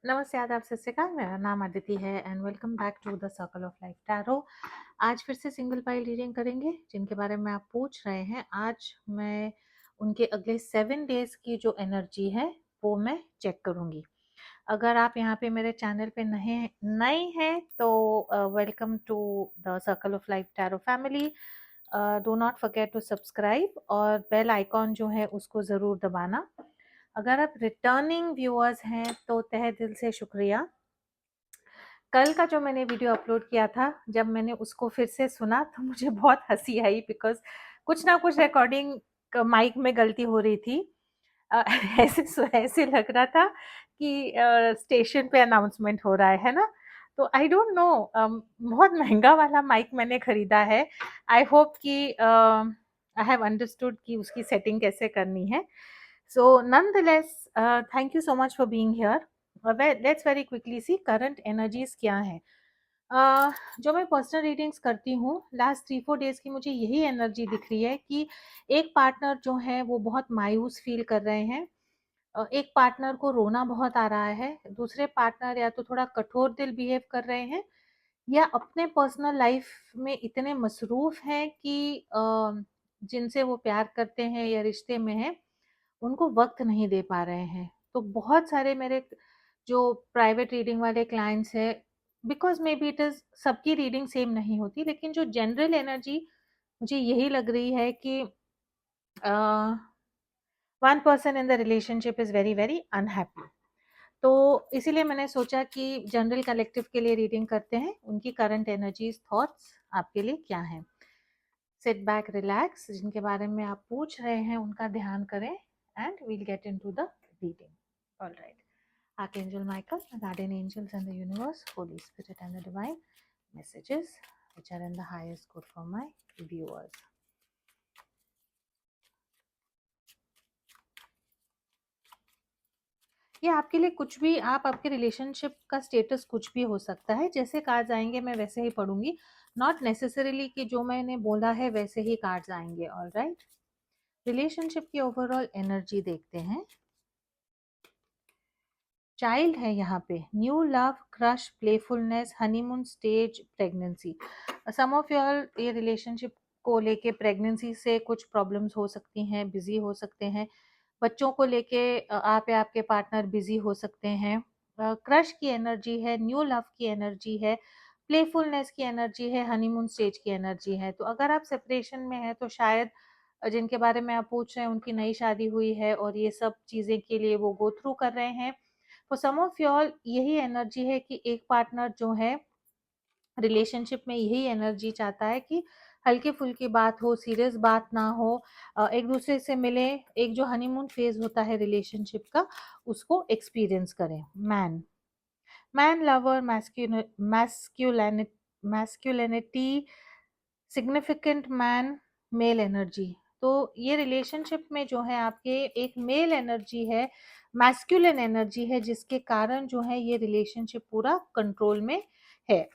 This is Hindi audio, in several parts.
नमस्ते, आदाब, सत श्री अकाल। मेरा नाम अदिति है and welcome back to the circle of life tarot. आज फिर से सिंगल पाइल रीडिंग करेंगे जिनके बारे में आप पूछ रहे हैं। आज मैं उनके अगले 7 डेज की जो एनर्जी है वो मैं चेक करूंगी। अगर आप यहाँ पे मेरे चैनल पे नए हैं तो welcome to the circle of life tarot family. Do not forget to subscribe और बेल आइकॉन जो है उसको ज़रूर दबाना। अगर आप रिटर्निंग व्यूअर्स हैं तो तहे दिल से शुक्रिया। कल का जो मैंने वीडियो अपलोड किया था, जब मैंने उसको फिर से सुना तो मुझे बहुत हंसी आई बिकॉज कुछ ना कुछ रिकॉर्डिंग माइक में गलती हो रही थी। अ, ऐसे लग रहा था कि स्टेशन पे अनाउंसमेंट हो रहा है ना। तो आई डोंट नो, बहुत महंगा वाला माइक मैंने खरीदा है। आई होप कि आई हैव अंडरस्टूड कि उसकी सेटिंग कैसे करनी है। सो nonetheless, thank you so much for being here. Let's very quickly see current energies क्या है। जो मैं पर्सनल रीडिंग्स करती हूँ लास्ट 3-4 डेज की, मुझे यही एनर्जी दिख रही है कि एक पार्टनर जो है वो बहुत मायूस फील कर रहे हैं। एक पार्टनर को रोना बहुत आ रहा है, दूसरे पार्टनर या तो थोड़ा कठोर दिल बिहेव कर रहे हैं या अपने पर्सनल लाइफ में इतने मसरूफ हैं कि जिनसे वो प्यार करते हैं या रिश्ते में हैं उनको वक्त नहीं दे पा रहे हैं। तो बहुत सारे मेरे जो प्राइवेट रीडिंग वाले क्लाइंट्स हैं, because may be it is, सबकी रीडिंग सेम नहीं होती, लेकिन जो जनरल एनर्जी मुझे यही लग रही है कि one person in the relationship is very very unhappy. तो इसीलिए मैंने सोचा कि जनरल कलेक्टिव के लिए रीडिंग करते हैं, उनकी करंट एनर्जीज थॉट्स आपके लिए क्या हैं। सिट बैक, रिलैक्स, जिनके बारे में आप पूछ रहे हैं उनका ध्यान करें and we'll get into the reading. Alright. Archangel Michael, the guardian angels and the universe, Holy Spirit and the divine messages which are in the highest good for my viewers. ये आपके लिए कुछ भी, आपके रिलेशनशिप का स्टेटस कुछ भी हो सकता है। जैसे कार्ड्स आएंगे मैं वैसे ही पढ़ूंगी, नॉट नेसेसरीली कि जो मैंने बोला है वैसे ही कार्ड्स आएंगे। ऑलराइट, रिलेशनशिप की ओवरऑल एनर्जी देखते हैं। चाइल्ड है यहाँ पे, new love, crush, playfulness, honeymoon stage, pregnancy. Some of your ये रिलेशनशिप को लेके प्रेगनेंसी से कुछ प्रॉब्लम्स हो सकती हैं, बिजी हो सकते हैं। बच्चों को लेके आप या आपके पार्टनर बिजी हो सकते हैं। क्रश की एनर्जी है, न्यू लव की एनर्जी है, प्लेफुलनेस की एनर्जी है, हनीमून स्टेज की एनर्जी है। तो अगर आप सेपरेशन में हैं तो शायद जिनके बारे में आप पूछ रहे हैं उनकी नई शादी हुई है और ये सब चीज़ें के लिए वो गो थ्रू कर रहे हैं। फॉर सम ऑफ यॉल यही एनर्जी है कि एक पार्टनर जो है रिलेशनशिप में यही एनर्जी चाहता है कि हल्की फुल्की बात हो, सीरियस बात ना हो, एक दूसरे से मिले, एक जो हनीमून फेज होता है रिलेशनशिप का उसको एक्सपीरियंस करें। Man lover, masculinity, significant man, mail energy. तो ये रिलेशनशिप में जो है आपके एक मेल एनर्जी है, मैस्कुलिन एनर्जी है, जिसके कारण जो है ये रिलेशनशिप पूरा कंट्रोल में है।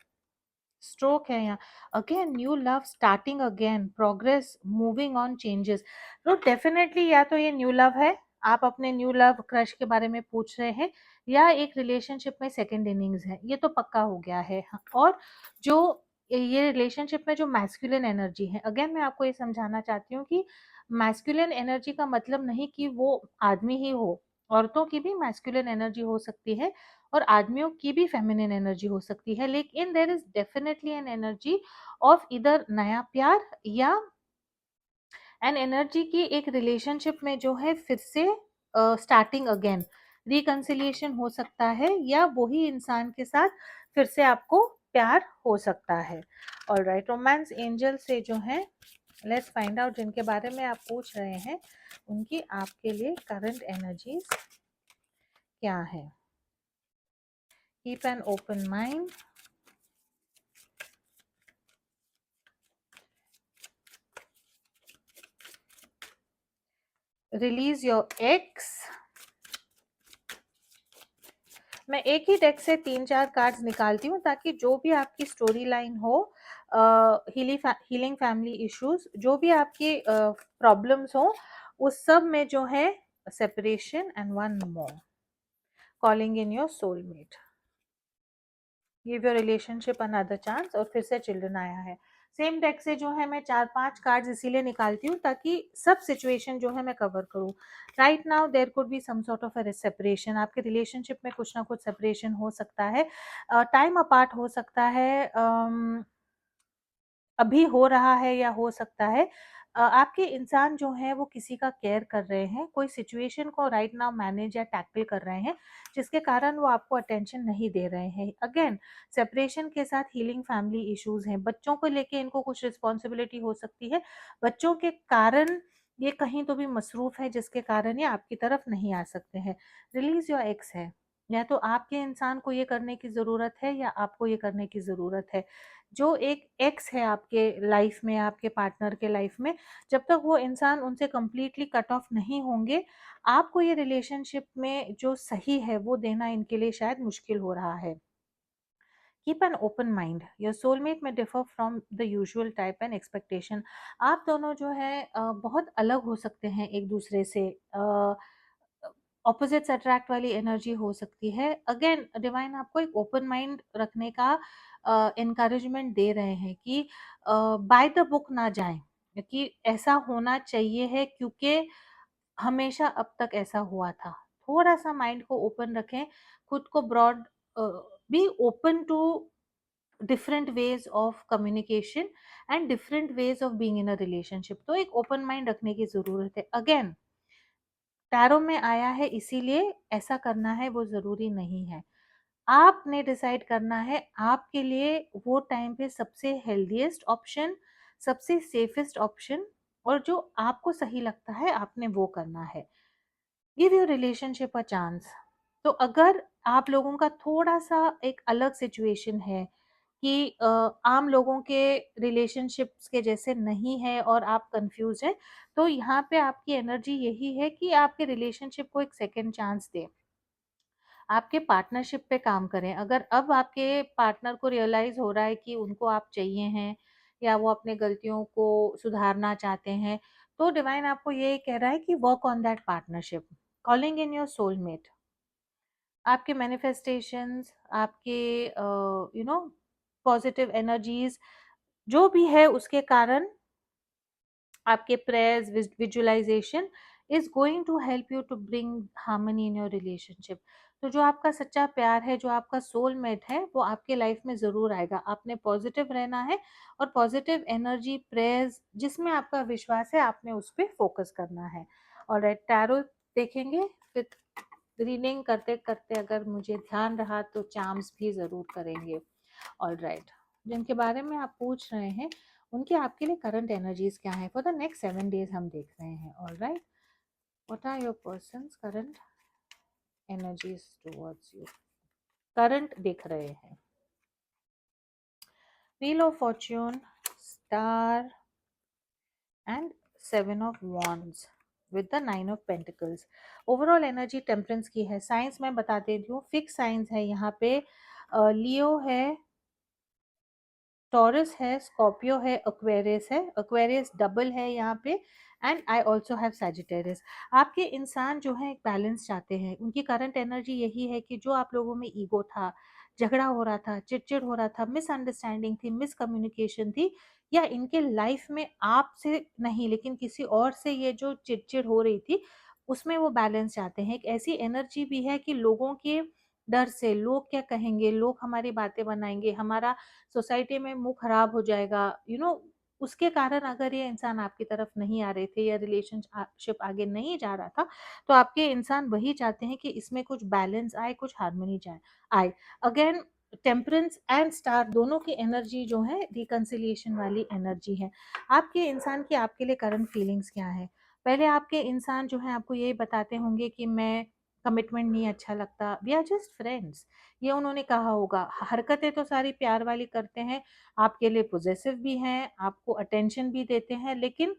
स्ट्रोक है यहाँ, again new love, starting again, progress, moving on, changes. तो डेफिनेटली या तो ये न्यू लव है, आप अपने न्यू लव क्रश के बारे में पूछ रहे हैं, या एक रिलेशनशिप में सेकंड इनिंग्स है, ये तो पक्का हो गया है। हाँ, और जो ये रिलेशनशिप में जो मैस्कुलिन एनर्जी है, अगेन मैं आपको ये समझाना चाहती हूँ कि मैस्कुलिन एनर्जी का मतलब नहीं कि वो आदमी ही हो, औरतों की भी मैस्कुलिन एनर्जी हो सकती है और आदमियों की भी फेमिनिन एनर्जी हो सकती है। लेकिन there is definitely an energy of इधर नया प्यार या एन एनर्जी की एक रिलेशनशिप में जो है फिर से स्टार्टिंग अगेन, रिकंसिलिएशन हो सकता है या वही इंसान के साथ फिर से आपको प्यार हो सकता है। ऑलराइट, रोमांस एंजल से जो है लेट्स फाइंड आउट, जिनके बारे में आप पूछ रहे हैं उनकी आपके लिए करंट एनर्जीज क्या है। Keep an open mind, release your x. मैं एक ही डेक से 3-4 कार्ड्स निकालती हूँ ताकि जो भी आपकी स्टोरी लाइन हो, हीलिंग फैमिली इश्यूज, जो भी आपकी प्रॉब्लम्स हो, उस सब में जो है separation and one more, calling in your soulmate, give your relationship another chance, और फिर से चिल्ड्रन आया है। सेम डेक से जो है मैं 4-5 कार्ड्स इसीलिए निकालती हूँ ताकि सब सिचुएशन जो है मैं कवर करूँ। Right now there could be some sort of a separation, आपके रिलेशनशिप में कुछ ना कुछ सेपरेशन हो सकता है, टाइम अपार्ट हो सकता है, अभी हो रहा है या हो सकता है आपके इंसान जो है वो किसी का केयर कर रहे हैं, कोई सिचुएशन को राइट नाउ मैनेज या टैकल कर रहे हैं जिसके कारण वो आपको अटेंशन नहीं दे रहे हैं। अगेन सेपरेशन के साथ हीलिंग फैमिली इश्यूज हैं, बच्चों को लेके इनको कुछ रिस्पॉन्सिबिलिटी हो सकती है, बच्चों के कारण ये कहीं तो भी मसरूफ है जिसके कारण ये आपकी तरफ नहीं आ सकते हैं। रिलीज योर एक्स है, या तो आपके इंसान को ये करने की ज़रूरत है या आपको ये करने की ज़रूरत है। जो एक एक्स है आपके लाइफ में, आपके पार्टनर के लाइफ में, जब तक वो इंसान उनसे कंप्लीटली कट ऑफ नहीं होंगे, आपको ये रिलेशनशिप में जो सही है वो देना इनके लिए शायद मुश्किल हो रहा है। Keep an open mind, your soulmate may differ from the usual type and expectation. आप दोनों जो है बहुत अलग हो सकते हैं एक दूसरे से, ऑपोजिट्स अट्रैक्ट वाली एनर्जी हो सकती है। अगेन डिवाइन आपको एक ओपन माइंड रखने का इनकरेजमेंट दे रहे हैं कि बाय द बुक ना जाएं, कि ऐसा होना चाहिए है क्योंकि हमेशा अब तक ऐसा हुआ था। थोड़ा सा माइंड को ओपन रखें, खुद को broad, be open to different ways of communication and different ways of being in a relationship. तो एक ओपन माइंड रखने की जरूरत है। अगेन टैरो में आया है इसीलिए ऐसा करना है वो जरूरी नहीं है, आपने डिसाइड करना है आपके लिए वो टाइम पे सबसे हेल्दीएस्ट ऑप्शन, सबसे सेफेस्ट ऑप्शन, और जो आपको सही लगता है आपने वो करना है। Give your relationship a chance. तो अगर आप लोगों का थोड़ा सा एक अलग सिचुएशन है कि आम लोगों के रिलेशनशिप्स के जैसे नहीं है और आप कंफ्यूज हैं, तो यहाँ पे आपकी एनर्जी यही है कि आपके रिलेशनशिप को एक सेकेंड चांस दें, आपके पार्टनरशिप पे काम करें। अगर अब आपके पार्टनर को रियलाइज हो रहा है कि उनको आप चाहिए हैं या वो अपने गलतियों को सुधारना चाहते हैं, तो डिवाइन आपको ये कह रहा है कि work on that partnership, calling in your soulmate. आपके मैनिफेस्टेशंस, आपके पॉजिटिव एनर्जीज जो भी है उसके कारण आपके prayers, visualization is going to help you to bring harmony in your relationship. तो जो आपका सच्चा प्यार है, जो आपका सोलमेट है, वो आपके लाइफ में जरूर आएगा। आपने पॉजिटिव रहना है और पॉजिटिव एनर्जी, प्रेयर्स, जिसमें आपका विश्वास है आपने उस पर फोकस करना है। और टैरो देखेंगे, फिर रीडिंग करते करते अगर मुझे ध्यान रहा तो चार्म्स भी जरूर करेंगे। ऑल राइट, जिनके बारे में आप पूछ रहे हैं उनके आपके लिए करंट एनर्जीज क्या है फॉर द नेक्स्ट 7 डेज हम देख रहे हैं। All right, what are your persons current energies towards you, current दिख रहे हैं। Wheel of fortune, star and 7 of wands with the 9 of pentacles. Overall energy temperance की है। साइंस मैं बता देती हूँ, फिक्स साइंस है यहाँ पे, लियो है, टॉरस है, स्कॉर्पियो है, एक्वेरियस है, एक्वेरियस डबल है यहाँ पे, and I also have Sagittarius. आपके इंसान जो है एक बैलेंस चाहते हैं, उनकी करंट एनर्जी यही है कि जो आप लोगों में ईगो था, झगड़ा हो रहा था, चिड़चिड़ हो रहा था, मिसअंडरस्टैंडिंग थी, मिसकम्युनिकेशन थी, या इनके लाइफ में आपसे नहीं लेकिन किसी और से ये जो चिड़चिड़ हो रही थी, उसमें वो बैलेंस चाहते हैं। एक ऐसी एनर्जी भी है कि लोगों के डर से, लोग क्या कहेंगे, लोग हमारी बातें बनाएंगे, हमारा सोसाइटी में मुंह खराब हो जाएगा, उसके कारण अगर ये इंसान आपकी तरफ नहीं आ रहे थे या रिलेशनशिप आगे नहीं जा रहा था, तो आपके इंसान वही चाहते हैं कि इसमें कुछ बैलेंस आए, कुछ हार्मनी जाए आए। अगेन टेम्परेंस एंड स्टार दोनों की एनर्जी जो है रिकंसिलिएशन वाली एनर्जी है। आपके इंसान की आपके लिए करंट फीलिंग्स क्या है? पहले आपके इंसान जो है आपको यही बताते होंगे कि मैं, कमिटमेंट नहीं अच्छा लगता, वी आर जस्ट फ्रेंड्स, ये उन्होंने कहा होगा। हरकतें तो सारी प्यार वाली करते हैं, आपके लिए पोजेसिव भी हैं, आपको अटेंशन भी देते हैं, लेकिन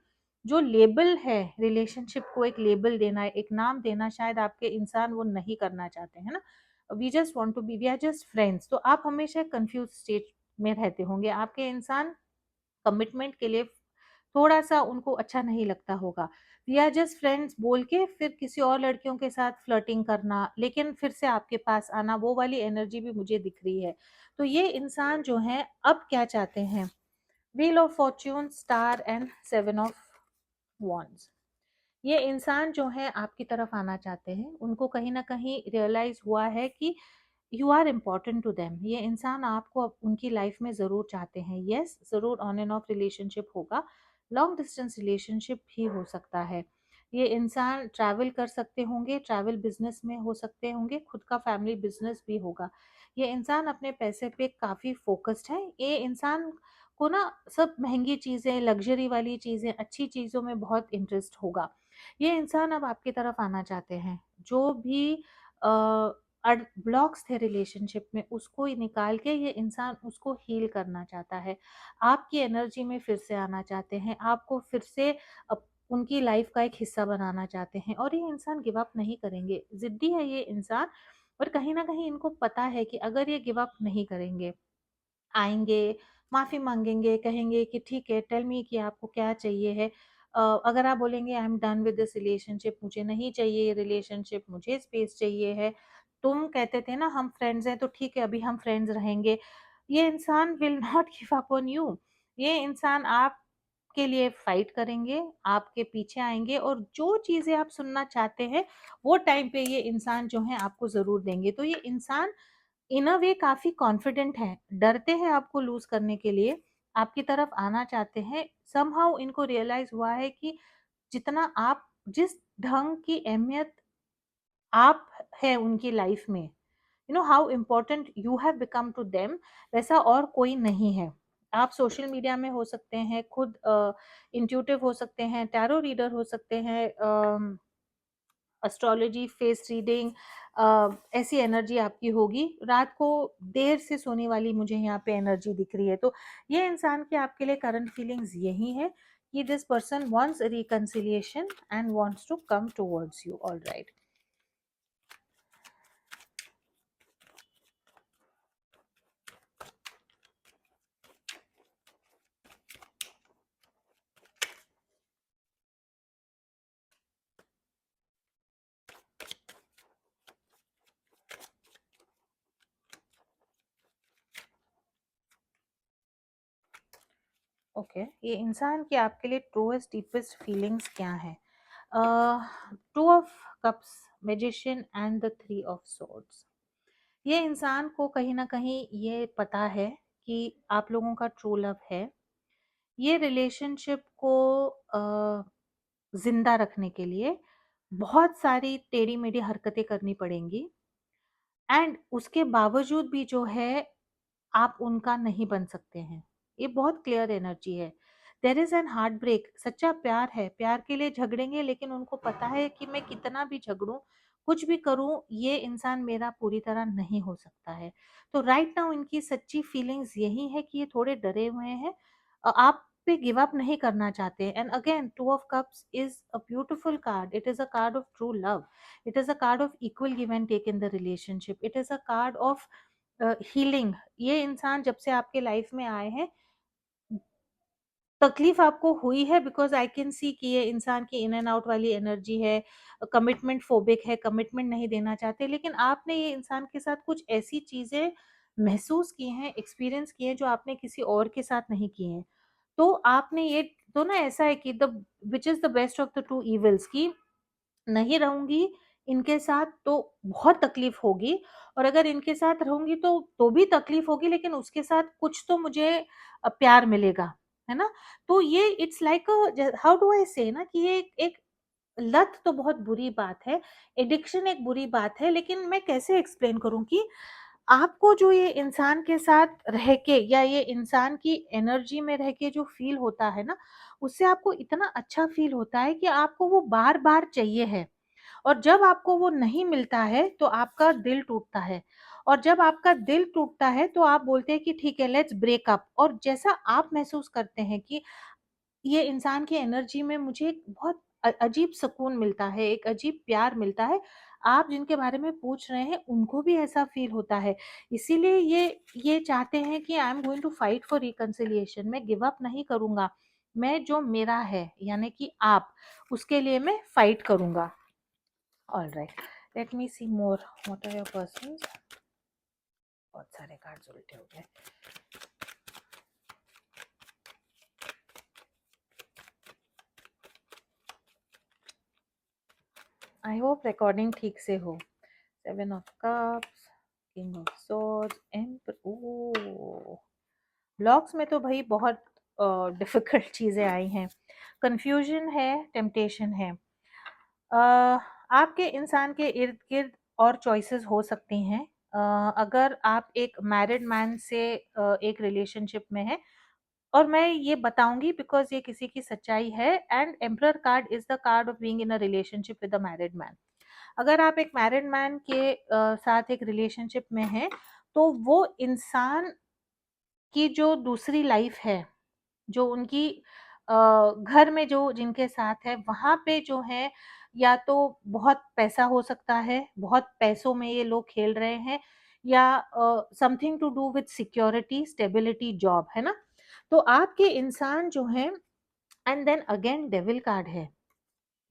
जो लेबल है, रिलेशनशिप को एक लेबल देना, एक नाम देना, शायद आपके इंसान वो नहीं करना चाहते हैं ना। We just want to be, we are just friends. तो आप हमेशा कंफ्यूज स्टेज में रहते होंगे। आपके इंसान कमिटमेंट के लिए थोड़ा-सा उनको अच्छा नहीं लगता होगा। वी आर जस्ट फ्रेंड्स बोल के फिर किसी और लड़कियों के साथ फ्लर्टिंग करना, लेकिन फिर से आपके पास आना, वो वाली एनर्जी भी मुझे दिख रही है। तो ये इंसान जो है अब क्या चाहते हैं? Wheel of fortune, star and seven of wands. ये इंसान जो है आपकी तरफ आना चाहते हैं। उनको कहीं न कहीं रियलाइज़ हुआ है कि you are important to them. ये इंसान आपको अब उनकी लाइफ में ज़रूर चाहते हैं। येस, ज़रूर ऑन एंड ऑफ रिलेशनशिप होगा, लॉन्ग डिस्टेंस रिलेशनशिप भी हो सकता है। ये इंसान ट्रैवल कर सकते होंगे, ट्रैवल बिज़नेस में हो सकते होंगे, खुद का फैमिली बिज़नेस भी होगा। ये इंसान अपने पैसे पे काफ़ी फ़ोकस्ड है। ये इंसान को ना सब महँगी चीज़ें, लग्ज़री वाली चीज़ें, अच्छी चीज़ों में बहुत इंटरेस्ट होगा। ये इंसान अब आपकी तरफ आना चाहते हैं। जो भी अ, ब्लॉक्स थे रिलेशनशिप में, उसको ही निकाल के ये इंसान उसको हील करना चाहता है। आपकी एनर्जी में फिर से आना चाहते हैं, आपको फिर से उनकी लाइफ का एक हिस्सा बनाना चाहते हैं, और ये इंसान गिव अप नहीं करेंगे। जिद्दी है ये इंसान, और कहीं ना कहीं इनको पता है कि अगर ये गिव अप नहीं करेंगे, आएँगे, माफ़ी माँगेंगे, कहेंगे कि ठीक है, टेल मी कि आपको क्या चाहिए है। अगर आप बोलेंगे आई am done with this relationship, मुझे नहीं चाहिए ये रिलेशनशिप, मुझे स्पेस चाहिए है। तुम कहते थे ना हम फ्रेंड्स हैं, तो ठीक है, अभी हम फ्रेंड्स रहेंगे। ये इंसान will not give up on you. ये इंसान आपके लिए फाइट करेंगे, आपके पीछे आएँगे, और जो चीज़ें आप सुनना चाहते हैं, वो टाइम पे ये इंसान जो है आपको ज़रूर देंगे। तो ये इंसान इन अ वे काफ़ी कॉन्फिडेंट हैं, डरते हैं आपको लूज़ करने के लिए, आपकी तरफ आना चाहते हैं। समहाउ इनको रियलाइज़ हुआ है कि जितना आप जिस ढंग की अहमियत आप हैं उनकी लाइफ में, you know how important you have become to them, वैसा और कोई नहीं है। आप सोशल मीडिया में हो सकते हैं, खुद इंट्यूटिव हो सकते हैं, टैरो रीडर हो सकते हैं, एस्ट्रोलॉजी, फेस रीडिंग, ऐसी एनर्जी आपकी होगी। रात को देर से सोने वाली मुझे यहाँ पे एनर्जी दिख रही है। तो ये इंसान की आपके लिए करंट फीलिंग्स यही है कि this person wants reconciliation and wants to come towards you. Alright, okay, ये इंसान की आपके लिए ट्रूएस्ट डीपेस्ट फीलिंग्स क्या है? Two of cups, magician and the three of swords. ये इंसान को कहीं न कहीं ये पता है कि आप लोगों का ट्रू लव है। ये रिलेशनशिप को ज़िंदा रखने के लिए बहुत सारी टेढ़ी-मेढ़ी हरकतें करनी पड़ेंगी, एंड उसके बावजूद भी जो है आप उनका नहीं बन सकते हैं। ये बहुत क्लियर एनर्जी है। There is an heart break, सच्चा प्यार है, प्यार के लिए झगड़ेंगे, लेकिन उनको पता है कि मैं कितना भी झगड़ूँ, कुछ भी करूँ, ये इंसान मेरा पूरी तरह नहीं हो सकता है। तो राइट नाउ इनकी सच्ची फीलिंग्स यही है कि ये थोड़े डरे हुए हैं। आप पे गिव अप नहीं करना चाहते, and again two of cups is a beautiful card, it is a card of true love, it is a card of equal give and take in the relationship, it is a card of healing. ये इंसान जब से आपके लाइफ में आए हैं, तकलीफ आपको हुई है, बिकॉज़ आई कैन सी कि ये इंसान की इन एंड आउट वाली एनर्जी है, कमिटमेंट फोबिक है, कमिटमेंट नहीं देना चाहते, लेकिन आपने ये इंसान के साथ कुछ ऐसी चीज़ें महसूस की हैं, एक्सपीरियंस किए हैं, जो आपने किसी और के साथ नहीं किए हैं। तो आपने ये, तो ना ऐसा है कि the which is the best of the two evils, कि नहीं रहूँगी इनके साथ तो बहुत तकलीफ होगी, और अगर इनके साथ रहूँगी तो भी तकलीफ होगी, लेकिन उसके साथ कुछ तो मुझे प्यार मिलेगा, है ना? तो ये इट्स लाइक अ ज हाउ डू आई से ना कि ये एक लत तो बहुत बुरी बात है, एडिक्शन एक बुरी बात है, लेकिन मैं कैसे एक्सप्लेन करूँ कि आपको जो ये इंसान के साथ रह के, या ये इंसान की एनर्जी में रह के जो फ़ील होता है ना, उससे आपको इतना अच्छा फ़ील होता है कि आपको वो बार-बार चाहिए है। और जब आपको वो नहीं मिलता है, तो आपका दिल टूटता है, और जब आपका दिल टूटता है, तो आप बोलते हैं कि ठीक है, लेट्स ब्रेक अप। और जैसा आप महसूस करते हैं कि ये इंसान की एनर्जी में मुझे एक बहुत अजीब सुकून मिलता है, एक अजीब प्यार मिलता है। आप जिनके बारे में पूछ रहे हैं, उनको भी ऐसा फ़ील होता है। इसीलिए ये चाहते हैं कि I am going to fight for reconciliation, मैं गिव अप नहीं करूँगा। मैं जो मेरा है यानी कि आप, उसके लिए मैं फाइट करूंगा। All right, let me see more what are your persons. बहुत सारे कार्ड्स उल्टे हो गए। आई होप रिकॉर्डिंग ठीक से हो। 7 of cups, king of swords, emperor. Blogs में तो भाई बहुत डिफिकल्ट चीज़ें आई हैं। कंफ्यूजन है, टेम्पटेशन है। आपके इंसान के इर्द गिर्द और चॉइसेस हो सकती हैं। अगर आप एक मैरिड मैन से एक रिलेशनशिप में हैं, और मैं ये बताऊंगी बिकॉज ये किसी की सच्चाई है। And emperor card is the card of being in a relationship with a married man. अगर आप एक मैरिड मैन के साथ एक रिलेशनशिप में हैं, तो वो इंसान की जो दूसरी लाइफ है, जो उनकी घर में जो जिनके साथ है, वहाँ पे जो है या तो बहुत पैसा हो सकता है, बहुत पैसों में ये लोग खेल रहे हैं, या something to do with security, stability, job, है ना। तो आपके इंसान जो है, and then again devil card है,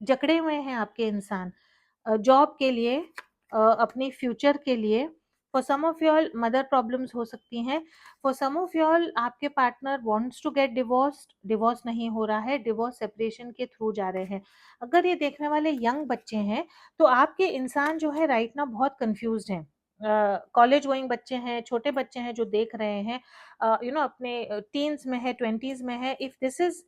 जकड़े हुए हैं आपके इंसान जॉब के लिए, अपनी फ्यूचर के लिए। For some of y'all mother problems हो सकती हैं। फॉर सम ऑफ यॉल आपके partner wants to get divorced, divorce नहीं हो रहा है, डिवोर्स सेपरेशन के थ्रू जा रहे हैं। अगर ये देखने वाले यंग बच्चे हैं, तो आपके इंसान जो है राइट ना बहुत कंफ्यूज्ड हैं। कॉलेज गोइंग बच्चे हैं, छोटे बच्चे हैं जो देख रहे हैं, अपने टीन्स में है, ट्वेंटीज में है। If this is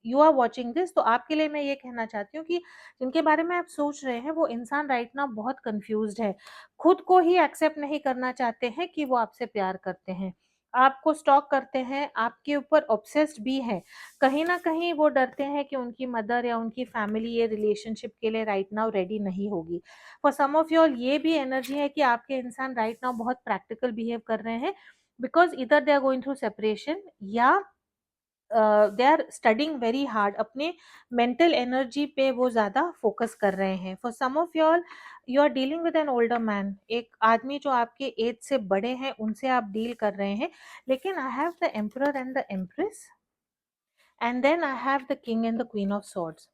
you are watching this, तो आपके लिए मैं ये कहना चाहती हूँ कि जिनके बारे में आप सोच रहे हैं, वो इंसान राइट नाउ बहुत कंफ्यूज्ड है। खुद को ही एक्सेप्ट नहीं करना चाहते हैं कि वो आपसे प्यार करते हैं, आपको स्टॉक करते हैं, आपके ऊपर ऑब्सेस्ड भी है। कहीं ना कहीं वो डरते हैं कि उनकी मदर या उनकी फैमिली ये रिलेशनशिप के लिए राइट नाउ रेडी नहीं होगी। फॉर सम ऑफ योर ये भी एनर्जी है कि आपके इंसान राइट नाउ बहुत प्रैक्टिकल बिहेव कर रहे हैं, because either they are going through separation, या they are studying very hard. अपने मेंटल एनर्जी पे वो ज़्यादा फोकस कर रहे हैं। For some of your, you are dealing with an older man, एक आदमी जो आपके एज से बड़े हैं, उनसे आप डील कर रहे हैं। लेकिन I have the emperor and the empress, and then I have the king and the queen of swords.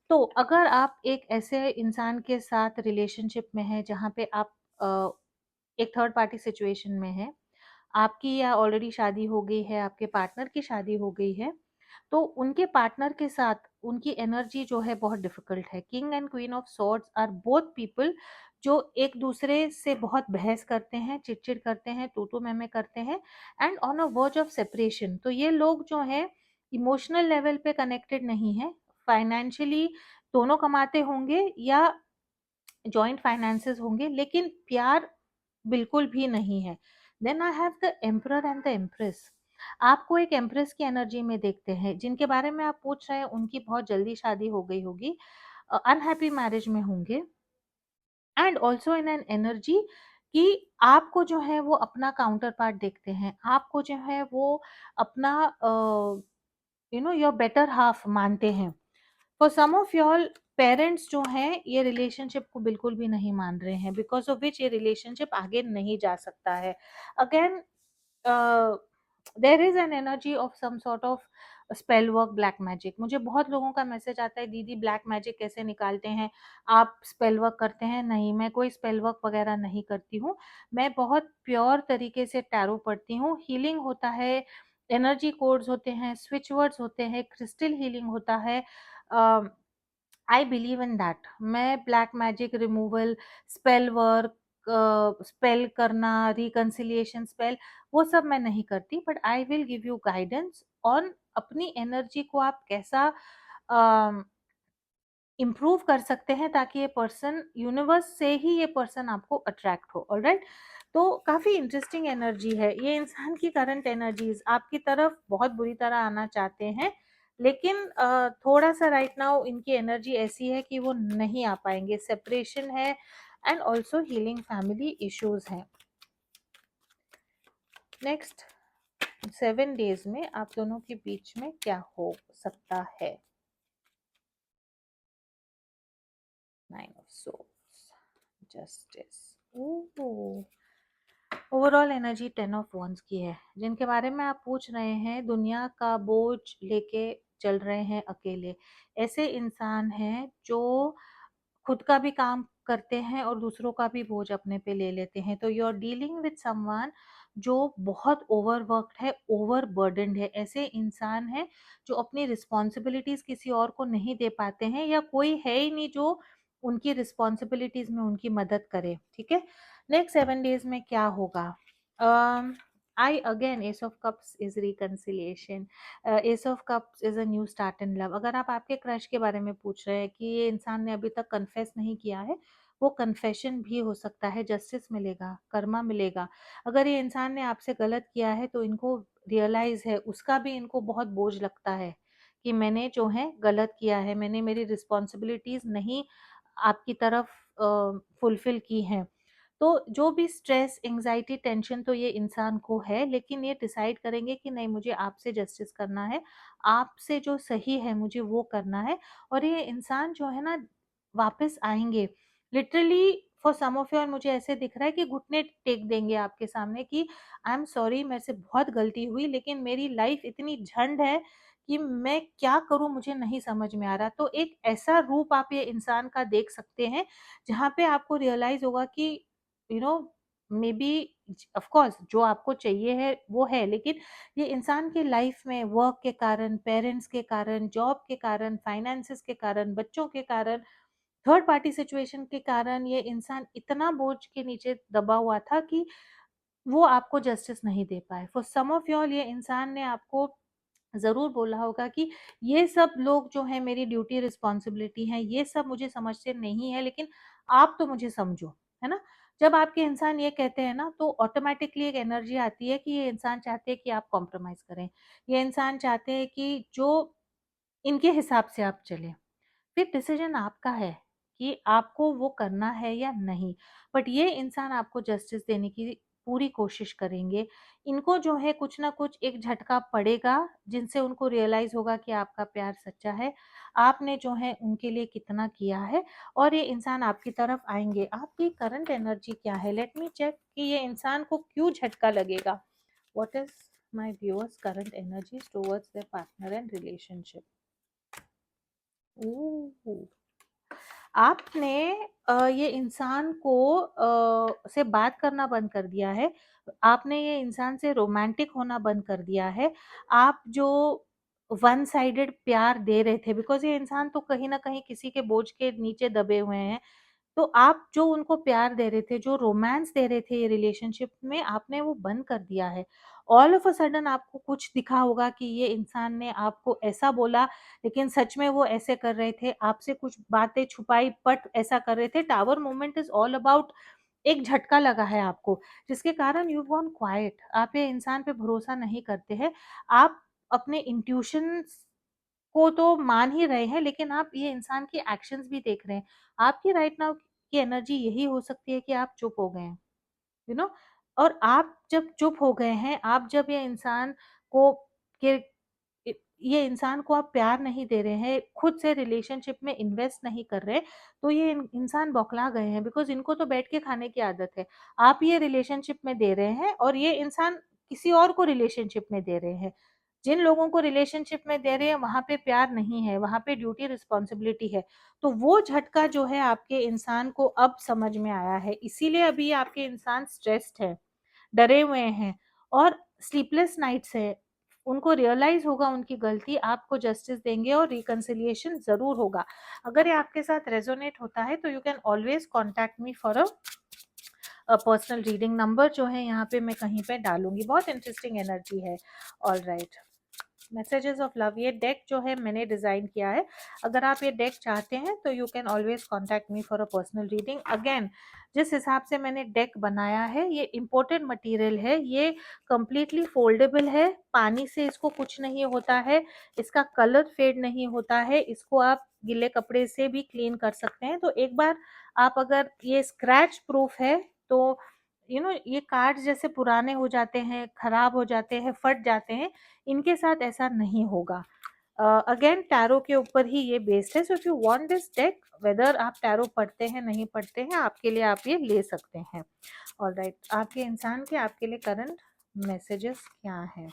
तो अगर आप एक ऐसे इंसान के साथ रिलेशनशिप में हैं जहाँ पे आप एक थर्ड पार्टी सिचुएशन में हैं, आपकी या ऑलरेडी शादी हो गई है, आपके पार्टनर की शादी हो गई है, तो उनके पार्टनर के साथ उनकी एनर्जी जो है बहुत डिफिकल्ट है। King and queen of swords are both people जो एक दूसरे से बहुत बहस करते हैं, चिड़चिड़ करते हैं, टूटू मैमे करते हैं, and on a verge of separation. तो ये लोग जो हैं इमोशनल लेवल पे कनेक्टेड नहीं है, फाइनेंशियली दोनों कमाते होंगे या जॉइंट फाइनेंसेस होंगे, लेकिन प्यार बिल्कुल भी नहीं है। Then I have the emperor and the empress. आपको एक एम्प्रेस की एनर्जी में देखते हैं, जिनके बारे में आप पूछ रहे हैं उनकी बहुत जल्दी शादी हो गई होगी, अनहैप्पी मैरिज में होंगे, and also in an energy कि आपको जो है वो अपना काउंटर पार्ट देखते हैं, आपको जो है वो अपना योर बेटर हाफ मानते हैं। For some of your parents जो हैं ये रिलेशनशिप को बिल्कुल भी नहीं मान रहे हैं, बिकॉज ऑफ विच ये रिलेशनशिप आगे नहीं जा सकता है। Again there is an energy of some sort of spell work, black magic. मुझे बहुत लोगों का मैसेज आता है, दीदी ब्लैक मैजिक कैसे निकालते हैं, आप स्पेल वर्क करते हैं? नहीं, मैं कोई स्पेल वर्क वगैरह नहीं करती हूँ। मैं बहुत प्योर तरीके से टैरो पढ़ती हूँ, हीलिंग होता है, एनर्जी कोड्स होते हैं, स्विच वर्ड्स होते हैं, क्रिस्टल हीलिंग होता है। I believe in that. मैं black magic, removal, spell work, spell करना, रिकंसिलिएशन स्पेल, वो सब मैं नहीं करती, but I will give you guidance on अपनी एनर्जी को आप कैसा इम्प्रूव कर सकते हैं, ताकि ये पर्सन, यूनिवर्स से ही ये पर्सन आपको अट्रैक्ट हो। ऑलराइट, तो काफ़ी इंटरेस्टिंग एनर्जी है। ये इंसान की करंट एनर्जीज आपकी तरफ बहुत बुरी तरह आना चाहते हैं, लेकिन थोड़ा सा राइट नाउ इनकी एनर्जी ऐसी है कि वो नहीं आ पाएंगे। सेपरेशन है, and also healing family issues हैं। नेक्स्ट 7 डेज में आप दोनों के बीच में क्या हो सकता है? 9 of swords, justice, ooh, overall energy 10 of wands की है, जिनके बारे में आप पूछ रहे हैं दुनिया का बोझ लेके चल रहे हैं अकेले। ऐसे इंसान हैं जो खुद का भी काम करते हैं और दूसरों का भी बोझ अपने पे ले लेते हैं। तो you are dealing with someone जो बहुत ओवरवर्क्ड है, ओवरबर्डन्ड है। ऐसे इंसान हैं जो अपनी रिस्पॉन्सिबिलिटीज़ किसी और को नहीं दे पाते हैं, या कोई है ही नहीं जो उनकी रिस्पॉन्सिबिलिटीज़ में उनकी मदद करे, ठीक है? नेक्स्ट 7 डेज़ में क्या होगा? I again S of cups is reconciliation, S of cups is a new start in love. अगर आप आपके क्रश के बारे में पूछ रहे हैं कि ये इंसान ने अभी तक कन्फेस नहीं किया है, वो कन्फेशन भी हो सकता है, जस्टिस मिलेगा, कर्मा मिलेगा। अगर ये इंसान ने आपसे गलत किया है तो इनको रियलाइज़ है, उसका भी इनको बहुत बोझ लगता है कि मैंने जो है गलत किया है, मैंने मेरी रिस्पॉन्सिबिलिटीज़ नहीं आपकी तरफ फुलफ़िल की हैं। तो जो भी स्ट्रेस, एंग्जायटी, टेंशन तो ये इंसान को है, लेकिन ये डिसाइड करेंगे कि नहीं, मुझे आपसे जस्टिस करना है, आपसे जो सही है मुझे वो करना है। और ये इंसान जो है ना वापस आएँगे। Literally for some of you, और मुझे ऐसे दिख रहा है कि घुटने टेक देंगे आपके सामने कि आई एम सॉरी, मेरे से बहुत गलती हुई, लेकिन मेरी लाइफ इतनी झंड है कि मैं क्या करूँ मुझे नहीं समझ में आ रहा। तो एक ऐसा रूप आप ये इंसान का देख सकते हैं, जहाँ पे आपको रियलाइज़ होगा कि you know may be of course जो आपको चाहिए है वो है, लेकिन ये इंसान की लाइफ में वर्क के कारण, पेरेंट्स के कारण, जॉब के कारण, फाइनेंसेस के कारण, बच्चों के कारण, थर्ड पार्टी सिचुएशन के कारण ये इंसान इतना बोझ के नीचे दबा हुआ था कि वो आपको जस्टिस नहीं दे पाए। फॉर सम ऑफ यॉल ये इंसान ने आपको ज़रूर बोला होगा कि ये सब लोग जो हैं मेरी ड्यूटी रिस्पॉन्सिबिलिटी हैं, ये सब मुझे समझते नहीं है, लेकिन आप तो मुझे समझो, है ना? जब आपके इंसान ये कहते हैं ना, तो ऑटोमैटिकली एक एनर्जी आती है कि ये इंसान चाहते हैं कि आप कॉम्प्रोमाइज़ करें। ये इंसान चाहते हैं कि जो इनके हिसाब से आप चलें। फिर डिसीजन आपका है कि आपको वो करना है या नहीं। बट ये इंसान आपको जस्टिस देने की पूरी कोशिश करेंगे। इनको जो है कुछ ना कुछ एक झटका पड़ेगा, जिनसे उनको रियलाइज़ होगा कि आपका प्यार सच्चा है। आपने जो है उनके लिए कितना किया है, और ये इंसान आपकी तरफ आएँगे। आपकी करंट एनर्जी क्या है? लेट मी चेक कि ये इंसान को क्यों झटका लगेगा? What is my viewers current energies towards their partner and relationship? ओह! आपने ये इंसान को से बात करना बंद कर दिया है। आपने ये इंसान से रोमांटिक होना बंद कर दिया है। आप जो वन साइडेड प्यार दे रहे थे, बिकॉज़ ये इंसान तो कहीं न कहीं किसी के बोझ के नीचे दबे हुए हैं। तो आप जो उनको प्यार दे रहे थे, जो रोमांस दे रहे थे ये रिलेशनशिप में, आपने वो बंद कर दिया है। ऑल ऑफ अ सडन आपको कुछ दिखा होगा कि ये इंसान ने आपको ऐसा बोला, लेकिन सच में वो ऐसे कर रहे थे, आपसे कुछ बातें छुपाई बट ऐसा कर रहे थे। Tower moment is all about एक झटका लगा है आपको, जिसके कारण यू गॉन क्वाइट। आप ये इंसान पे भरोसा नहीं करते हैं। आप अपने इंट्यूशंस को तो मान ही रहे हैं, लेकिन आप ये इंसान के एक्शंस भी देख रहे हैं। आपकी राइट नाउ की एनर्जी यही हो सकती है कि आप चुप हो गए हैं, यू नो। और आप जब चुप हो गए हैं, आप जब ये इंसान को के इ ये इंसान को आप प्यार नहीं दे रहे हैं, खुद से रिलेशनशिप में इन्वेस्ट नहीं कर रहे, तो ये इंसान बौखला गए हैं, बिकॉज़ इनको तो बैठ के खाने की आदत है। आप ये रिलेशनशिप में दे रहे हैं और ये इंसान किसी और को रिलेशनशिप में दे रहे हैं। जिन लोगों को रिलेशनशिप में दे रहे हैं, वहाँ पे प्यार नहीं है, वहाँ पे ड्यूटी रिस्पॉन्सिबिलिटी है। तो वो झटका जो है आपके इंसान को अब समझ में आया है, इसीलिए अभी आपके इंसान स्ट्रेस्ड है, डरे हुए हैं और स्लीपलेस नाइट्स है। उनको रियलाइज़ होगा उनकी गलती, आपको जस्टिस देंगे और रिकंसिलिएशन ज़रूर होगा। अगर ये आपके साथ रेज़ोनेट होता है तो you can always contact me for personal reading. Number जो है यहाँ पे मैं कहीं पे डालूँगी। बहुत इंटरेस्टिंग एनर्जी है। ऑलराइट, मैसेजेस ऑफ लव, ये डेक जो है मैंने डिज़ाइन किया है। अगर आप ये डेक चाहते हैं तो you can always contact me for a personal reading. Again, जिस हिसाब से मैंने डेक बनाया है, ये इम्पोर्टेड मटेरियल है, ये कंप्लीटली फोल्डेबल है, पानी से इसको कुछ नहीं होता है, इसका कलर फेड नहीं होता है, इसको आप गीले कपड़े से भी क्लीन कर सकते हैं। तो एक बार आप, अगर ये स्क्रैच प्रूफ है, तो ये कार्ड जैसे पुराने हो जाते हैं, खराब हो जाते हैं, फट जाते हैं, इनके साथ ऐसा नहीं होगा। अगेन टैरो के ऊपर ही ये बेस्ड है, so if you want this deck, whether आप टैरो पढ़ते हैं नहीं पढ़ते हैं, आपके लिए आप ये ले सकते हैं। ऑलराइट, आपके इंसान के आपके लिए करंट मैसेजेस क्या है?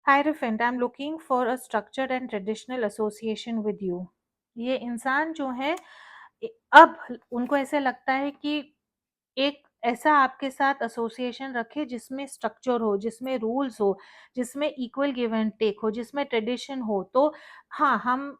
Hierophant, I am looking for a structured and traditional association with you. ये इंसान जो है अब उनको ऐसे लगता है कि एक ऐसा आपके साथ एसोसिएशन रखे जिसमें स्ट्रक्चर हो, जिसमें रूल्स हो, जिसमें इक्वल गिव एंड टेक हो, जिसमें ट्रेडिशन हो। तो हाँ, हम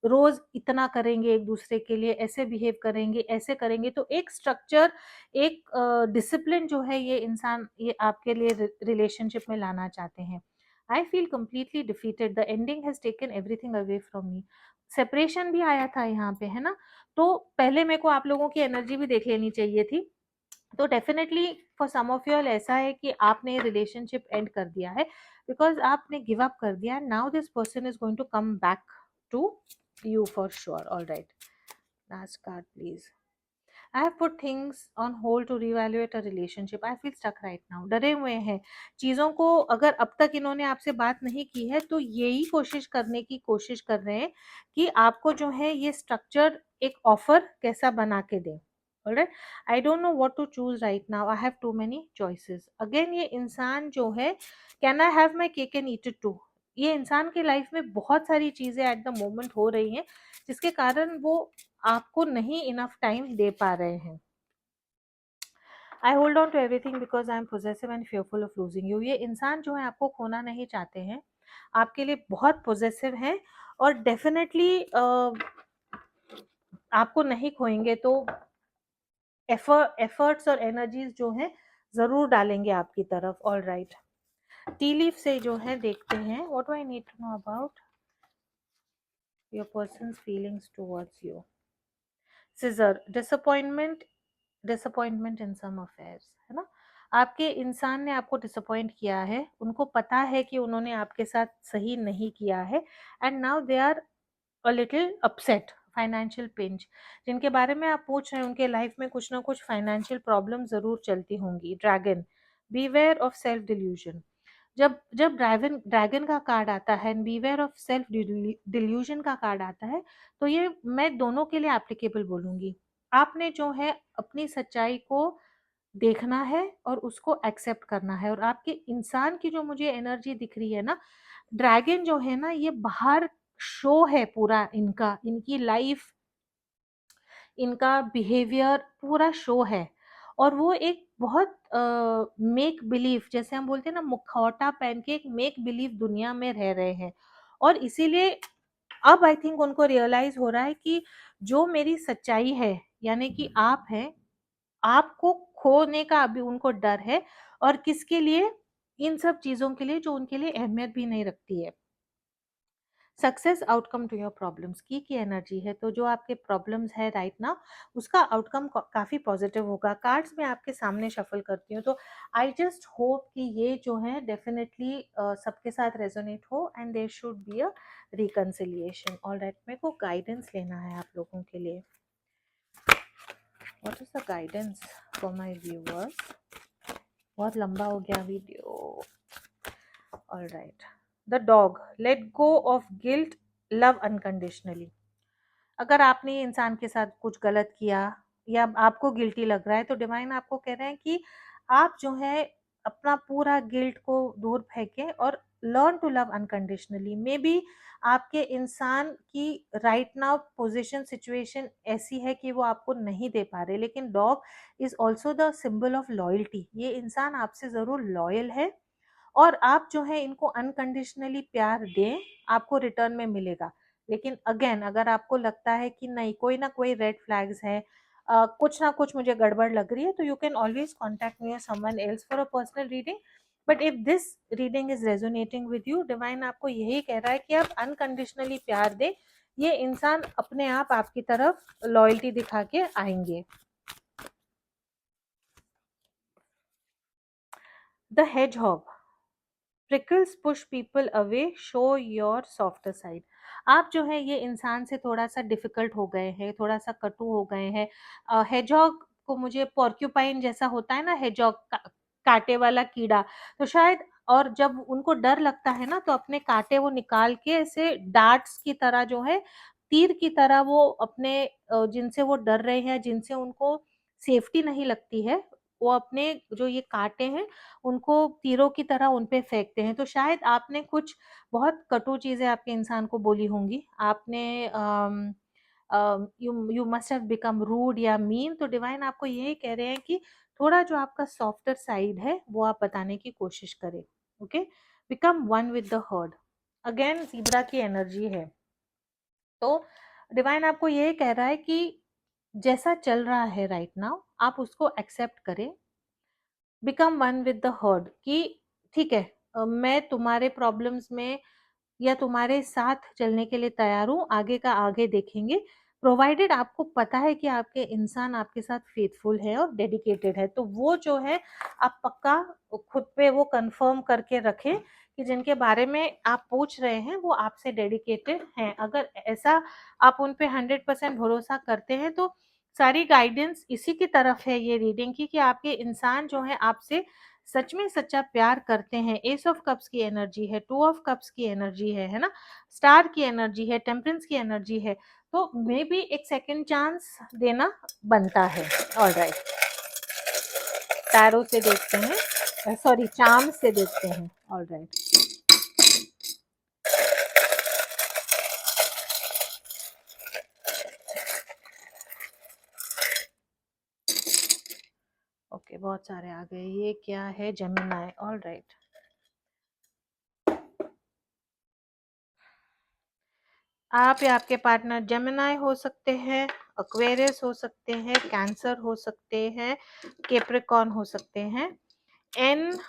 रोज इतना करेंगे, एक दूसरे के लिए ऐसे बिहेव करेंगे, ऐसे करेंगे, तो एक स्ट्रक्चर, एक डिसिप्लिन जो है ये इंसान ये आपके लिए रिलेशनशिप में लाना चाहते हैं। I feel completely defeated, the ending has taken everything away from me. Separation भी आया था यहाँ पे, है ना? तो पहले मेरे को आप लोगों की एनर्जी भी देख लेनी चाहिए थी। तो definitely for some of you all ऐसा है कि आपने रिलेशनशिप एंड कर दिया है, बिकॉज आपने गिव अप कर दिया। Now this person is going to come back to you for sure. All right, last card please. I have put things on hold to reevaluate a relationship. I feel stuck right now. डरे हुए हैं चीज़ों को, अगर अब तक इन्होंने आपसे बात नहीं की है तो यही कोशिश करने की कोशिश कर रहे हैं कि आपको जो है ये स्ट्रक्चर एक ऑफर कैसा बना के दें। Alright, I don't know what to choose right now, I have too many choices. Again ये इंसान जो है, can I have my cake and eat it too. ये इंसान की लाइफ में बहुत सारी चीजें एट द मोमेंट हो रही हैं जिसके कारण वो आपको नहीं इनफ टाइम दे पा रहे हैं। I hold on to everything because I am possessive and fearful of losing you. ये इंसान जो है आपको खोना नहीं चाहते हैं, आपके लिए बहुत पोजेसिव हैं, और डेफिनेटली आपको नहीं खोएंगे तो एफर्ट्स और एनर्जीज जो हैं जरूर डालेंगे आपकी तरफ। ऑल राइट, टी लीफ से जो है देखते हैं, what do I need to know about your persons feelings towards you. Scissor, disappointment in some affairs, है ना? आपके इंसान ने आपको डिसअपॉइंट किया है, उनको पता है कि उन्होंने आपके साथ सही नहीं किया है, and now they are a little upset. Financial pinch, जिनके बारे में आप पूछ रहे हैं उनके लाइफ में कुछ ना कुछ फाइनेंशियल प्रॉब्लम जरूर चलती होंगी। Dragon, beware of self delusion. जब जब ड्रैगन ड्रैगन का कार्ड आता है, बीवेयर ऑफ सेल्फ डिल्यूजन का कार्ड आता है, तो ये मैं दोनों के लिए एप्लीकेबल बोलूंगी। आपने जो है अपनी सच्चाई को देखना है और उसको एक्सेप्ट करना है। और आपके इंसान की जो मुझे एनर्जी दिख रही है ना, ड्रैगन जो है ना, ये बाहर शो है पूरा, इनका, इनकी लाइफ, इनका बिहेवियर पूरा शो है। और वो एक बहुत मेक बिलीव, जैसे हम बोलते हैं ना, मुखौटा पहन के एक मेक बिलीव दुनिया में रह रहे हैं। और इसीलिए अब आई थिंक उनको रियलाइज हो रहा है कि जो मेरी सच्चाई है, यानी कि आप हैं, आपको खोने का अभी उनको डर है। और किसके लिए? इन सब चीजों के लिए जो उनके लिए अहमियत भी नहीं रखती है। Success outcome to your problems की एनर्जी है, तो जो आपके प्रॉब्लम्स है राइट ना, उसका आउटकम काफी पॉजिटिव होगा। कार्ड्स में आपके सामने शफल करती हूँ, तो आई जस्ट होप कि ये जो है डेफिनेटली सबके साथ रेजोनेट हो and there should be a reconciliation. Alright, मेरे को गाइडेंस लेना है आप लोगों के लिए। What is the guidance for my viewers? बहुत लंबा हो गया video. Alright, the dog, let go of guilt, love unconditionally. अगर आपने इंसान के साथ कुछ गलत किया या आपको गिल्टी लग रहा है, तो डिवाइन आपको कह रहे हैं कि आप जो है अपना पूरा गिल्ट को दूर फेंकें और learn to love unconditionally. Maybe आपके इंसान की राइट नाउ पोजीशन सिचुएशन ऐसी है कि वो आपको नहीं दे पा रहे, लेकिन dog is also the symbol of loyalty. ये इंसान आपसे जरूर लॉयल है, और आप जो है इनको अनकंडीशनली प्यार दें, आपको रिटर्न में मिलेगा। लेकिन अगेन, अगर आपको लगता है कि नहीं, कोई ना कोई रेड फ्लैग्स है, कुछ ना कुछ मुझे गड़बड़ लग रही है, तो you can always contact me और someone else for a personal reading. But if this reading is resonating with you, divine आपको यही कह रहा है कि आप अनकंडीशनली प्यार दें, ये इंसान अपने आप आपकी तरफ लॉयल्टी दिखा के आएंगे। The hedgehog, prickles push people away, show your softer side। आप जो है ये इंसान से थोड़ा सा डिफिकल्ट हो गए हैं, थोड़ा सा कटु हो गए हैं। हेजॉग को मुझे पोर्क्यूपाइन जैसा होता है ना, हेजॉग कांटे वाला कीड़ा, तो शायद और जब उनको डर लगता है ना तो अपने कांटे वो निकाल के ऐसे डार्ट्स की तरह जो है, तीर की तरह वो अपने जिनसे वो डर रहे हैं, जिनसे उनको सेफ्टी नहीं लगती है, वो अपने जो ये कांटे हैं उनको तीरों की तरह उन पे फेंकते हैं। तो शायद आपने कुछ बहुत कटु चीज़ें आपके इंसान को बोली होंगी। आपने you must have become rude या मीन, तो डिवाइन आपको यही कह रहे हैं कि थोड़ा जो आपका सॉफ्टर साइड है वो आप बताने की कोशिश करें। Okay, become one with the heard. Again zebra की एनर्जी है, तो डिवाइन आपको यही कह रहा है कि जैसा चल रहा है राइट नाउ आप उसको एक्सेप्ट करें। Become one with the heard कि ठीक है, मैं तुम्हारे प्रॉब्लम्स में या तुम्हारे साथ चलने के लिए तैयार हूँ, आगे का आगे देखेंगे, प्रोवाइडेड आपको पता है कि आपके इंसान आपके साथ फेथफुल है और डेडिकेटेड है। तो वो जो है आप पक्का खुद पे वो कंफर्म करके रखें कि जिनके बारे में आप पूछ रहे हैं वो आपसे डेडिकेटेड हैं। अगर ऐसा आप उन पे 100% भरोसा करते हैं तो सारी गाइडेंस इसी की तरफ है ये रीडिंग की, कि आपके इंसान जो है आपसे सच में सच्चा प्यार करते हैं। एस ऑफ कप्स की एनर्जी है, टू ऑफ कप्स की एनर्जी है ना, स्टार की एनर्जी है, टेम्परेंस की एनर्जी है। तो मे बी एक सेकंड चांस देना बनता है। ऑलराइट, टैरो से देखते हैं, सॉरी चार्म से देखते हैं। ऑलराइट, ओके बहुत सारे आ गए। ये क्या है? जेमिनी। ऑलराइट, आप या आपके पार्टनर जेमिनी हो सकते हैं, एक्वेरियस हो सकते हैं, कैंसर हो सकते हैं, कैप्रिकॉर्न हो सकते हैं। NUHIPEंड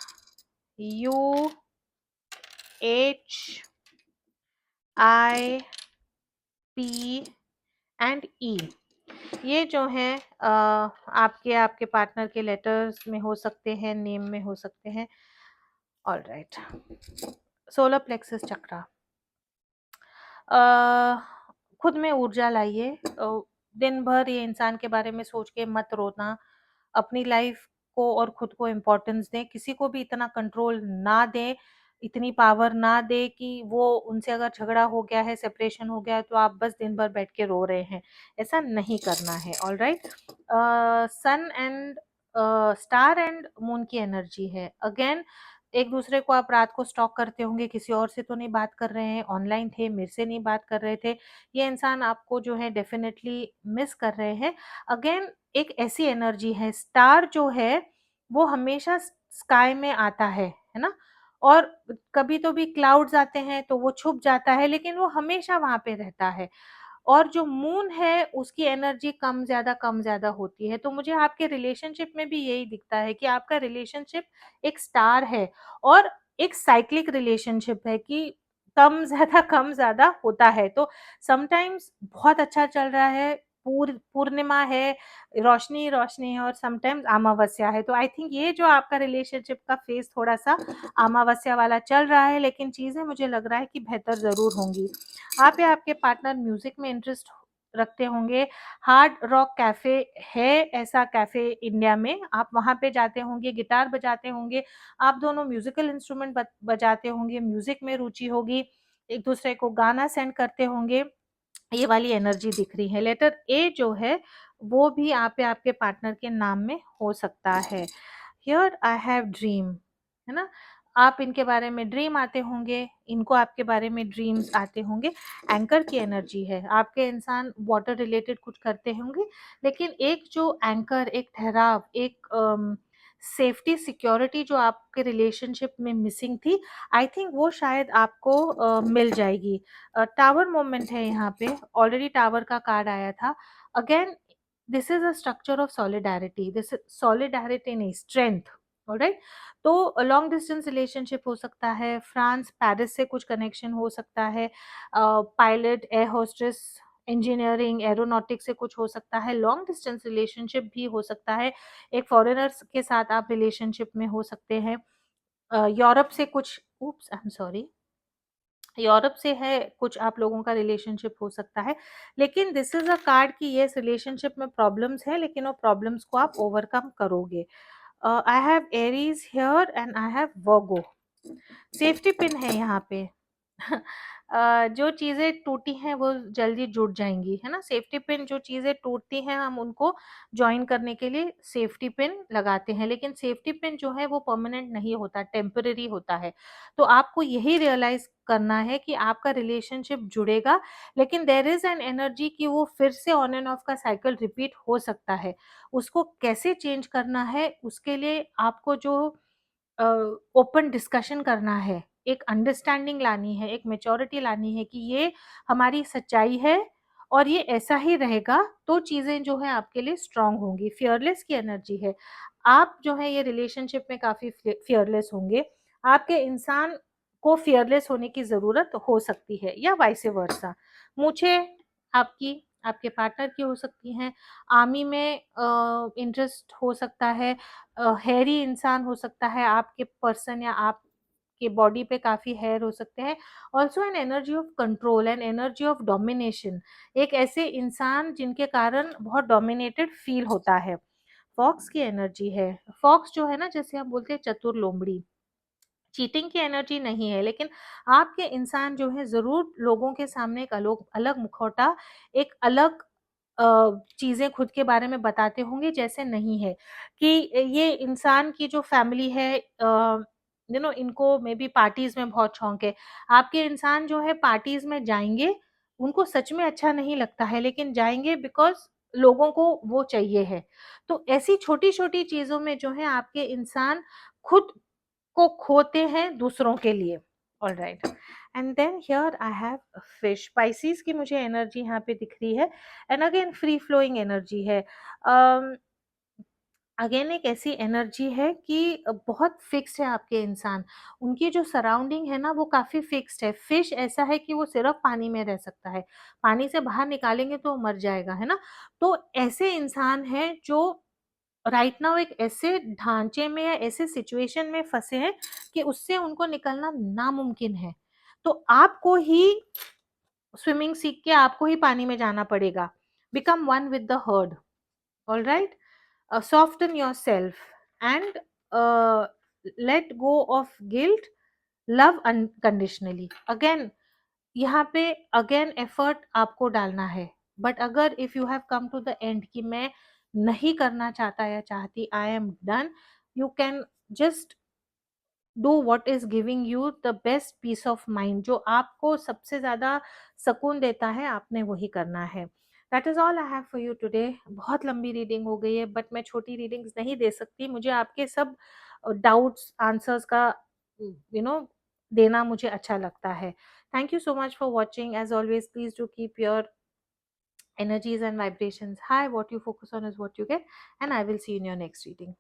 ये जो है आपके आपके पार्टनर के लेटर्स में हो सकते हैं, नेम में हो सकते हैं। ऑलराइट, सोलर प्लेक्सस चक्रा। खुद में ऊर्जा लाइए। दिन भर ये इंसान के बारे में सोच के मत रोना। अपनी लाइफ को और खुद को इम्पोर्टेंस दें। किसी को भी इतना कंट्रोल ना दें, इतनी पावर ना दें कि वो उनसे अगर झगड़ा हो गया है, सेपरेशन हो गया है, तो आप बस दिन भर बैठ के रो रहे हैं। ऐसा नहीं करना है। Alright, sun and star and moon की एनर्जी है। अगेन एक दूसरे को आप रात को स्टॉक करते होंगे, किसी और से तो नहीं बात कर रहे हैं, ऑनलाइन थे, मेरे से नहीं बात कर रहे थे। ये इंसान आपको जो है डेफिनेटली मिस कर रहे हैं। अगेन एक ऐसी एनर्जी है, स्टार जो है वो हमेशा स्काई में आता है ना, और कभी तो भी क्लाउड्स आते हैं तो वो छुप जाता है, लेकिन वो हमेशा वहां पे रहता है। और जो मून है उसकी एनर्जी कम ज़्यादा होती है। तो मुझे आपके रिलेशनशिप में भी यही दिखता है कि आपका रिलेशनशिप एक स्टार है और एक साइक्लिक रिलेशनशिप है कि कम ज़्यादा होता है। तो समटाइम्स बहुत अच्छा चल रहा है, पूर्णिमा है, रोशनी है, और समटाइम्स अमावस्या है। तो आई थिंक ये जो आपका रिलेशनशिप का फेज़ थोड़ा-सा अमावस्या वाला चल रहा है, लेकिन चीज़ें मुझे लग रहा है कि बेहतर ज़रूर होंगी। आप या आपके पार्टनर म्यूजिक में इंटरेस्ट रखते होंगे। हार्ड रॉक कैफे है, ऐसा कैफे इंडिया में, आप वहाँ पे जाते होंगे, गिटार बजाते होंगे, आप दोनों म्यूजिकल इंस्ट्रूमेंट बजाते होंगे, म्यूजिक में रुचि होगी, एक दूसरे को गाना सेंड करते होंगे। ये वाली एनर्जी दिख रही है। लेटर ए जो है वो भी आप या आपके पार्टनर के नाम में हो सकता है। हियर आई हैव ड्रीम, है ना, आप इनके बारे में ड्रीम आते होंगे, इनको आपके बारे में ड्रीम्स आते होंगे। एंकर की एनर्जी है, आपके इंसान वाटर रिलेटेड कुछ करते होंगे, लेकिन एक जो एंकर, एक ठहराव, एक सेफ्टी सिक्योरिटी जो आपके रिलेशनशिप में मिसिंग थी, आई थिंक वो शायद आपको मिल जाएगी। टावर मोमेंट है यहाँ पे, ऑलरेडी टावर का कार्ड आया था। Again this is a structure of solidarity, this is solidarity नहीं, स्ट्रेंथ। ऑलराइट, तो लॉन्ग डिस्टेंस रिलेशनशिप हो सकता है, फ्रांस पेरिस से कुछ कनेक्शन हो सकता है, pilot, air hostess, engineering, aeronautics से कुछ हो सकता है, लॉन्ग डिस्टेंस रिलेशनशिप भी हो सकता है, एक फॉरेनर्स के साथ आप रिलेशनशिप में हो सकते हैं, यूरोप से कुछ, उप्स आई एम सॉरी, यूरोप से है कुछ आप लोगों का रिलेशनशिप हो सकता है। लेकिन दिस इज अ कार्ड कि ये रिलेशनशिप में प्रॉब्लम्स है, लेकिन वो प्रॉब्लम्स को आप ओवरकम करोगे। I have Aries here and I have Virgo. Safety pin है यहाँ पे। जो चीजें टूटी हैं वो जल्दी जुड़ जाएंगी, है ना। सेफ्टी पिन, जो चीजें टूटती हैं हम उनको ज्वाइन करने के लिए सेफ्टी पिन लगाते हैं, लेकिन सेफ्टी पिन जो है वो परमानेंट नहीं होता, टेम्पररी होता है। तो आपको यही रियलाइज करना है कि आपका रिलेशनशिप जुड़ेगा, लेकिन देर इज एन एनर्जी कि वो फिर से ऑन एंड ऑफ का साइकिल रिपीट हो सकता है। उसको कैसे चेंज करना है, उसके लिए आपको जो ओपन डिस्कशन करना है, एक अंडरस्टैंडिंग लानी है, एक मैच्योरिटी लानी है कि ये हमारी सच्चाई है और ये ऐसा ही रहेगा, तो चीजें जो है आपके लिए स्ट्रांग होंगी। फियरलेस की एनर्जी है, आप जो है ये रिलेशनशिप में काफी फियरलेस होंगे। आपके इंसान को फियरलेस होने की जरूरत हो सकती है, या वाइस वर्सा। मुझे आपकी, आपके पार्टनर की हो सकती हैं। आर्मी में इंटरेस्ट हो सकता है, हेयरी इंसान हो सकता है आपके पर्सन, या आपके बॉडी पे काफी हेयर हो सकते हैं। Also an energy of control and energy of domination, एक ऐसे इंसान जिनके कारण बहुत डोमिनेटेड फील होता है। फॉक्स की एनर्जी है। फॉक्स जो है ना, जैसे हम बोलते हैं चतुर लोमड़ी, चीटिंग की एनर्जी नहीं है, लेकिन आपके इंसान जो है जरूर लोगों के सामने एक अलग अलग मुखौटा, एक अलग चीजें खुद के बारे में बताते होंगे, जैसे नहीं है कि ये इंसान की जो फैमिली है, इनको मे बी पार्टीज में बहुत शौक है। आपके इंसान जो है पार्टीज में जाएंगे, उनको सच में अच्छा नहीं लगता है, लेकिन जाएंगे बिकॉज लोगों को वो चाहिए है। तो ऐसी छोटी छोटी चीजों में जो है आपके इंसान खुद को खोते हैं दूसरों के लिए। All right, and then here I have fish. Species की मुझे एनर्जी यहाँ पे दिख रही है, and again free flowing energy है। अगेन एक ऐसी एनर्जी है कि बहुत फिक्स्ड है आपके इंसान, उनकी जो सराउंडिंग है ना वो काफी फिक्स्ड है। फिश ऐसा है कि वो सिर्फ पानी में रह सकता है, पानी से बाहर निकालेंगे तो वो मर जाएगा, है ना। तो ऐसे इंसान है जो राइट नाउ एक ऐसे ढांचे में या ऐसे सिचुएशन में फंसे हैं कि उससे उनको निकलना नामुमकिन है। तो आपको ही स्विमिंग सीख के आपको ही पानी में जाना पड़ेगा। Become one with the herd. All right, soften yourself and let go of guilt, love unconditionally। Again यहाँ पे अगेन एफर्ट आपको डालना है, बट अगर if you have come to the end कि मैं नहीं करना चाहता या चाहती, I am done, you can just do what is giving you the best peace of mind. जो आपको सबसे ज्यादा सुकून देता है, आपने वही करना है। That is all I have for you today. बहुत लंबी रीडिंग हो गई है, बट मैं छोटी रीडिंग्स नहीं दे सकती, मुझे आपके सब डाउट्स आंसर्स का देना मुझे अच्छा लगता है। Thank you so much for watching. As always, please do keep your energies and vibrations high. What you focus on is what you get, and I will see you in your next reading.